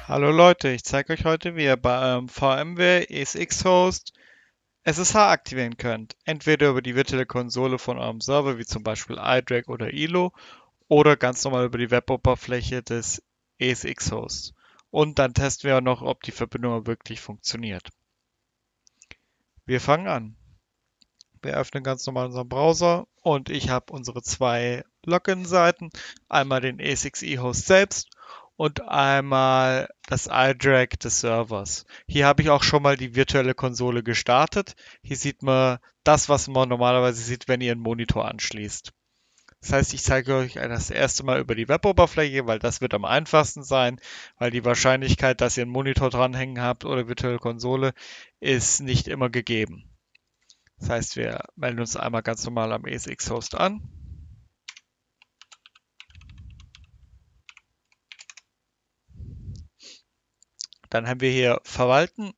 Hallo Leute, ich zeige euch heute, wie ihr bei eurem VMware ESX Host SSH aktivieren könnt. Entweder über die virtuelle Konsole von eurem Server, wie zum Beispiel iDRAC oder ILO, oder ganz normal über die Weboberfläche des ESX Hosts. Und dann testen wir auch noch, ob die Verbindung auch wirklich funktioniert. Wir fangen an. Wir öffnen ganz normal unseren Browser und ich habe unsere zwei Login-Seiten. Einmal den ESXi-Host selbst und einmal das iDRAC des Servers. Hier habe ich auch schon mal die virtuelle Konsole gestartet. Hier sieht man das, was man normalerweise sieht, wenn ihr einen Monitor anschließt. Das heißt, ich zeige euch das erste Mal über die Weboberfläche, weil das wird am einfachsten sein, weil die Wahrscheinlichkeit, dass ihr einen Monitor dranhängen habt oder virtuelle Konsole, ist nicht immer gegeben. Das heißt, wir melden uns einmal ganz normal am ESX-Host an. Dann haben wir hier Verwalten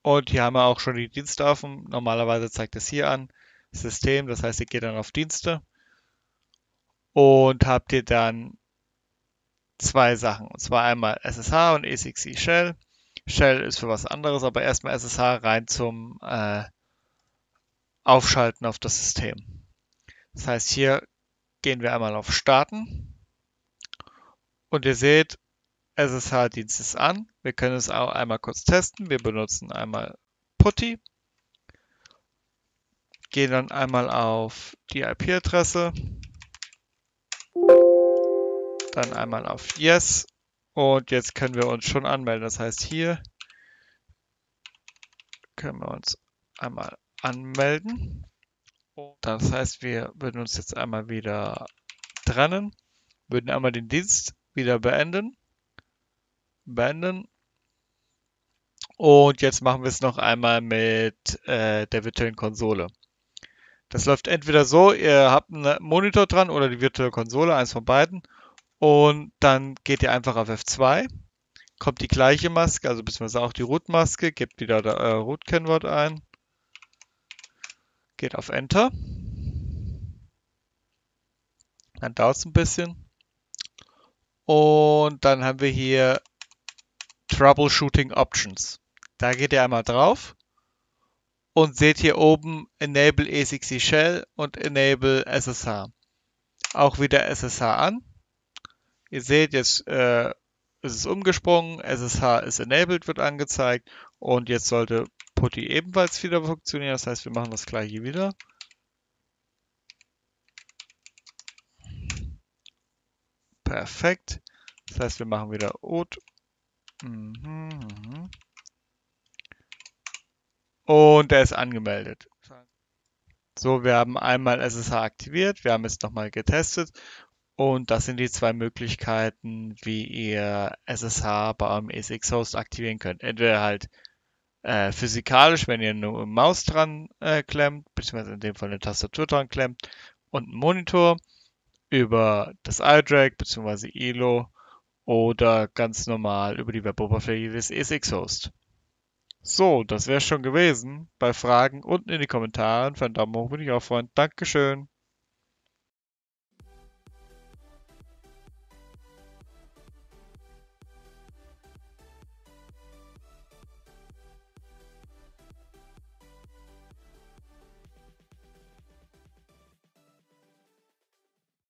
und hier haben wir auch schon die Dienste offen. Normalerweise zeigt es hier an, System, das heißt, ihr geht dann auf Dienste und habt ihr dann zwei Sachen. Und zwar einmal SSH und ESXi Shell. Shell ist für was anderes, aber erstmal SSH rein zum Aufschalten auf das System. Das heißt, hier gehen wir einmal auf Starten und ihr seht, SSH-Dienst ist an. Wir können es auch einmal kurz testen. Wir benutzen einmal PuTTY, gehen dann einmal auf die IP-Adresse, dann einmal auf Yes und jetzt können wir uns schon anmelden. Das heißt, hier können wir uns einmal anmelden. Das heißt, wir würden uns jetzt einmal wieder trennen, würden einmal den Dienst wieder beenden. Und jetzt machen wir es noch einmal mit der virtuellen Konsole. Das läuft entweder so, ihr habt einen Monitor dran oder die virtuelle Konsole, eins von beiden. Und dann geht ihr einfach auf F2, kommt die gleiche Maske, also beziehungsweise auch die Root-Maske, gebt wieder euer Root-Kennwort ein, geht auf Enter. Dann dauert es ein bisschen. Und dann haben wir hier Troubleshooting Options. Da geht ihr einmal drauf und seht hier oben Enable ESXi Shell und Enable SSH. Auch wieder SSH an. Ihr seht, jetzt ist es umgesprungen, SSH ist enabled, wird angezeigt und jetzt sollte PuTTY ebenfalls wieder funktionieren. Das heißt, wir machen das gleiche wieder. Perfekt. Das heißt, wir machen wieder OT. Und er ist angemeldet. So, wir haben einmal SSH aktiviert, wir haben es nochmal getestet und das sind die zwei Möglichkeiten, wie ihr SSH bei eurem ESX-Host aktivieren könnt. Entweder halt physikalisch, wenn ihr eine Maus dran klemmt, beziehungsweise in dem Fall eine Tastatur dran klemmt und einen Monitor über das iDRAC beziehungsweise ILO oder ganz normal über die Weboberfläche des ESX-Host. So, das wäre schon gewesen. Bei Fragen unten in die Kommentare. Für einen Daumen hoch würde ich auch freuen. Dankeschön.